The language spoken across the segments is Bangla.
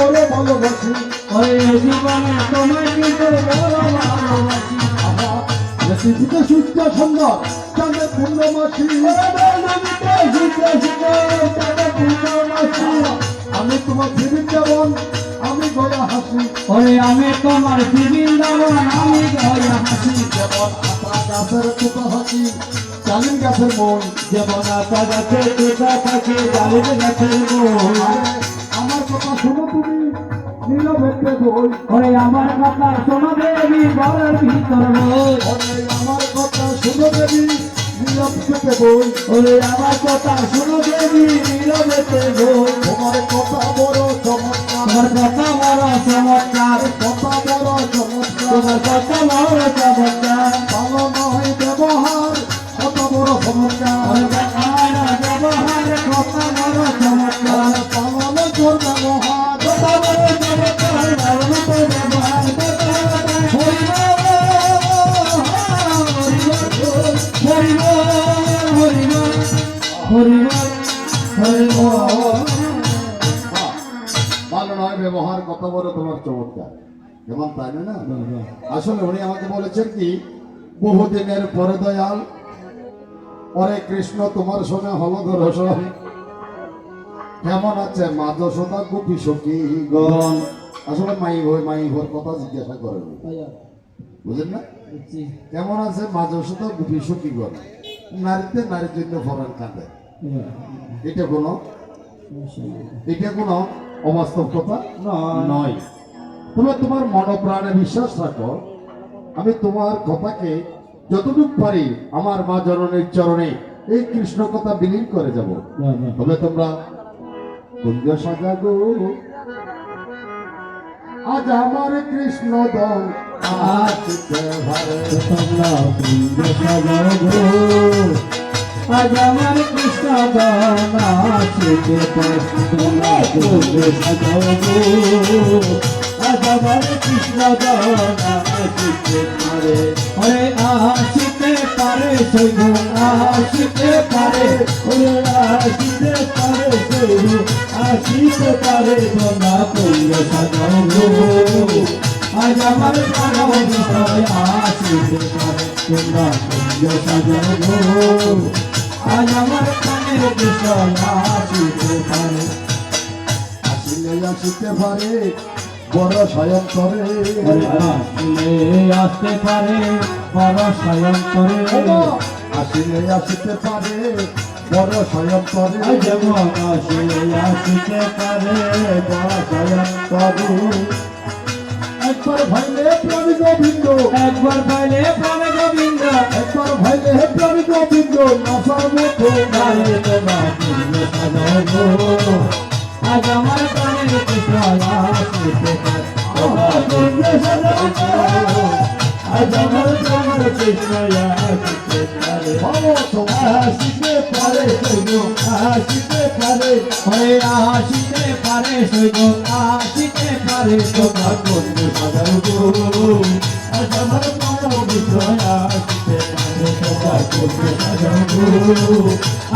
বড় ভালোবাসি, ওই জীবনে তোমায় কিন্তু বড় ভালোবাসি। পৃথিবীতে সূর্য সুন্দর চাঁদের পূর্ণমাসী, আমি তোমার পৃথিবীর যেমন আমি গয়া হাসি, ওই আমি তোমার বৃন্দাবন আমি গয়া হাসি। যেমন আতা গাছের পোতা হাসি জালিম গাছের মন, যেমন আতা গাছের তোতা থাকে জালিম গাছের মন। আমার কথা শোনো তুমি নীরবেতে বই, ওরে আমার কথা শোনো দেবী ঘরের ভিতর বই। আমার কথা শোনো দেবী নীরবেতে বই, ওরে আমার কথা শোনো দেবী নীরবেতে বই। তোমার কথা বড় চমৎকার, তোমার কথা বড় চমৎকার, কথা বড় চমৎকার, তোমার কথা বড় চমৎকার। ভালো নয় ব্যবহার কত বড় চমৎকার, ওরে দেখায় না ব্যবহার কথা বড় চমৎকার। পালন তোর ব্যবহার কথা বড় চমৎকার, ভালো তো ব্যবহার কথা হরিবল হরিবল হরিবল হরিবল। ভালো নয় ব্যবহার কত বড় তোমার চমৎকার, যেমন তাই না? আসলে উনি আমাকে বলেছেন কি, বহুদিনের পরে দয়াল পরে কৃষ্ণ তোমার সঙ্গে হলদ রসন, কেমন আছে মা যশোদা গোপী সখী গণ। আসলে মাই ভোর কথা জিজ্ঞাসা করেন, বুঝলেন না? কেমন আছে মা যশোদা গোপী সখী গণ, নারীতে নারীর জন্য ফরান কাঁদে। এটা কোনো অবাস্তব কথা নয়। তুমি তোমার মনোপ্রাণে বিশ্বাস রাখো, আমি তোমার কথাকে যতটুকু পারি আমার মা জননীর চরণে এই কৃষ্ণ কথা বিলীন করে যাব। তবে তোমরা কুঞ্জ সাজাগো আজ আমার কৃষ্ণ দল আসিতে ভারে, তোমরা কুঞ্জ সাজাগো আজ আমার কৃষ্ণ দানা আসিতে পারে। তোমরা কুঞ্জ সাজাগো আজ আমার কৃষ্ণ দানা আসিতে পারে। ওরে আসিতে পারে সৈন্য আসিতে পারে, ওরে আসিতে পারে সৈন্য আসিতে পারে। তোমরা কুঞ্জ সাজাগো আজ আমার প্রাণ বিষয় আসিতে পারে। তোমরা কুঞ্জ সাজাগো আজ আমার প্রাণের বিষয় আসিতে পারে। আসিলে আসিতে পারে বড় স্বয়ং করে, আসিলে আসতে পারে বড় স্বয়ং করে। আসিলে আসিতে পারে বড় স্বয়ং করে, যেমন আসিলে আসিতে পারে বড় স্বয়ং করে। একবার ভাইলে প্রাণী গোবিন্দ, একবার পাইলে প্রাণে গোবিন্দ, একবার ভাইলে প্রাণী গোবিন্দ নাসার মতো গায়ে তোমরা কুঞ্জ সাজাগো আজ আমার প্রাণের কৃষ্ণ আসিতে পারে। তোমরা কুঞ্জ সাজাগো আজ আমার প্রাণের কৃষ্ণ আসিতে পারে। আসিতে পারে সৈন্য আসিতে পারে, হয়ে আসিতে পারে সৈন্য আসিতে পারে। তোমরা কুঞ্জ সাজাগো আজ আমার প্রাণের কৃষ্ণ আসিতে পারে। তোমরা কুঞ্জ সাজাগো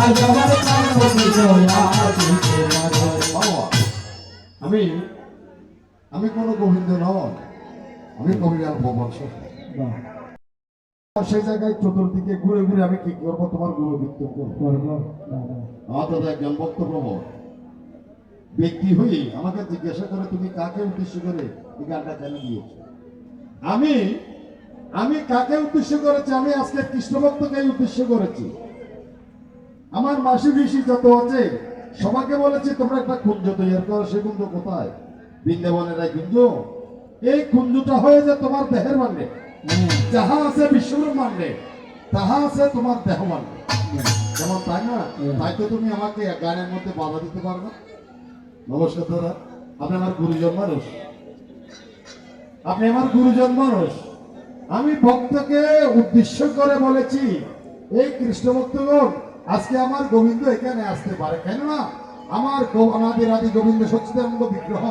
আজ আমার প্রাণের কৃষ্ণ আসিতে পারে। আমি আমি কোনো গোবিন্দ নয়, আমি কবিরাল ভবন। সেই জায়গায় চতুর্দিকে ঘুরে ঘুরে আমি কি করবো, তোমার গুরু বিত্তম করবো। আমার দাদা একজন বক্তব্য ব্যক্তি হয়ে আমাকে জিজ্ঞাসা করে তুমি কাকে উদ্দেশ্য করে এই গানটা কেন দিয়েছো। আমি আমি কাকে উদ্দেশ্য করেছি, আমি আজকে কৃষ্ণ ভক্তকে উদ্দেশ্য করেছি। আমার মাসি ঋষি যত আছে সবাইকে বলেছি তোমরা একটা কুঞ্জ তৈরি করো। সে কুঞ্জ কোথায়? বৃন্দাবনের এক কুঞ্জ। এই কুঞ্জটা হয়ে যে তোমার দেহের মানে, যাহা আছে বিশ্বব্রহ্মাণ্ডে তাহা আছে তোমার দেহ মানে, যেমন তাই না? তাই তো তুমি আমাকে গানের মধ্যে বাধা দিতে পারো না। নমস্কার দাদা, আপনি আমার গুরুজন মানুষ, আপনি আমার গুরুজন মানুষ। আমি ভক্তকে উদ্দেশ্য করে বলেছি এই কৃষ্ণ ভক্তগণ আজকে আমার গোবিন্দ এখানে আসতে পারে, কেন না আমার অনাদির আদি গোবিন্দ সচ্চিদানন্দ বিগ্রহ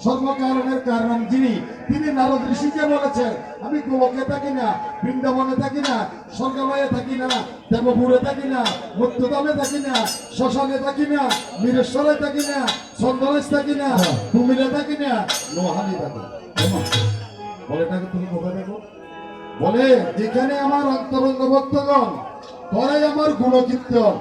সর্বকারণের কারণ যিনি, তিনি নারদ ঋষিকে বলেছেন আমি গোলকে থাকি না, বৃন্দাবনে থাকি না, স্বর্গালয়ে থাকি না, দেবপুরে থাকি না, মধ্যধামে থাকি না, শ্মশানে থাকি না, বীরেশ্বরে থাকি না, চন্দনেশ থাকি না, কুমিরে থাকি না, নোহানি থাকি। বলে এটাকে তুমি কোথায় দেখো? বলে যেখানে আমার অন্তরঙ্গ ভক্তগণ করে আমার গুণকীর্তন,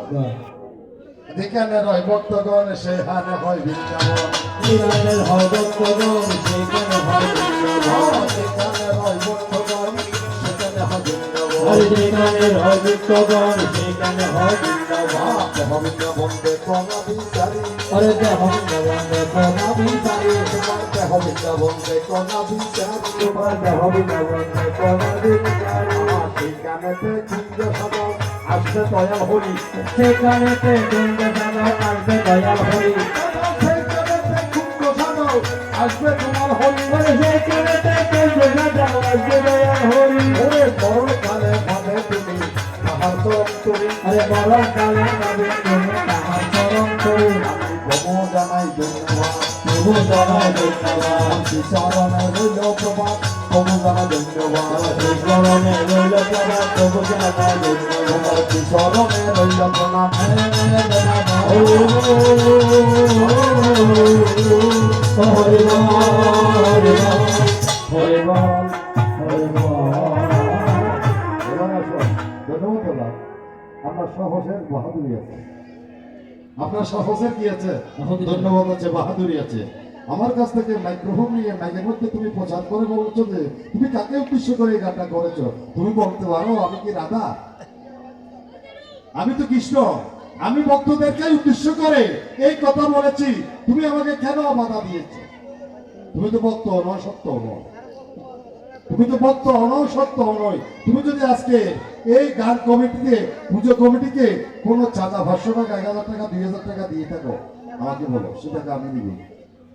যেখানে রয় ভক্তগণ সেখানে হয় বৃন্দাবন। যেখানে হয় ভক্তগণ সেখানে হয় বৃন্দাবন। যেখানে রয় ভক্তগণ সেখানে হয় বৃন্দাবন। আর যেখানে হয় ভক্তগণ সেখানে হয় বৃন্দাবন। বৃন্দাবন দেখো না বিচারি, আরে দেহ বৃন্দাবন দেখো না বিচারি, তোমার দেহ বৃন্দাবন দেখো না বিচারি, তোমার দেহ বৃন্দাবন দেখো না বিচারি। সেখানেতে কুঞ্জ সদন আসবে দয়াল হরি, সেখানেতে কুঞ্জ সাগর আসবে দয়াল হরি। সেখানেতে কুঞ্জ সদন আসবে তোমার হরি। আরে সেখানেতে কুঞ্জ সাগর আসবে দয়াল হরি। ওরে বড় কালে ভাবে তুমি তাহার চরণ করি, আরে বড় কালে নবীন তুমি তাহার চরণ করি। আমি ভব জানাই ধন্যবাদ, প্রভু জানাই ধন্যবাদ, চরণে রইল প্রভাত, ভব জানাই ধন্যবাদ, এই চরণে রইল প্রভা, প্রভু জানাই ধন্যবাদ। চরণে রইল প্রণাম। হরি বল, হরি বল, হরি বল। এবার আসো, ধন্যবাদ দাদা। আপনার সাহসের বাহাদুরি আছে, আপনার সাহসের কি আছে? ধন্যবাদ আছে, বাহাদুরি আছে। আমার কাছ থেকে মাইক্রোফোন নিয়ে মাইকের মধ্যে তুমি প্রচার করে বলছো যে তুমি কাকে উদ্দেশ্য করে এই গানটা করেছো। তুমি বলতে পারো আমি কি রাধা? আমি তো কৃষ্ণ। আমি ভক্তদেরকে উদ্দেশ্য করে এই কথা বলেছি, তুমি আমাকে কেন বাধা দিয়েছো? তুমি তো ভক্ত নয়, সত্য নয়। তুমি তো ভক্ত নয়, সত্য নয়। তুমি যদি আজকে এই গান কমিটিতে, পুজো কমিটিকে কোনো চাঁদা 500 টাকা, 1000 টাকা, 2000 টাকা দিয়ে থাকো, আমাকে বলো, সেটাকে আমি দিব।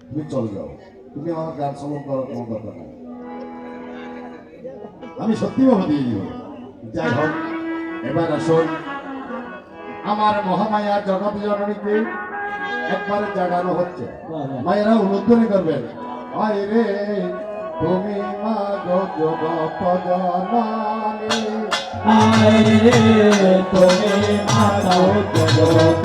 তুমি চলে যাও, তুমি আমার গান শ্রবণ করার কোনো দরকার নেই। আমি সত্যি ভাবে দিয়ে দিব। যাই হোক, এবার আসুন আমার মহামায়া জগৎ জননীকে একবারে জাগানো হচ্ছে। মায়েরা অনুধ্বনি করবেন, আয় রে তুমি মা জগৎ জননী, আয় রে তুমি মাতা জগৎ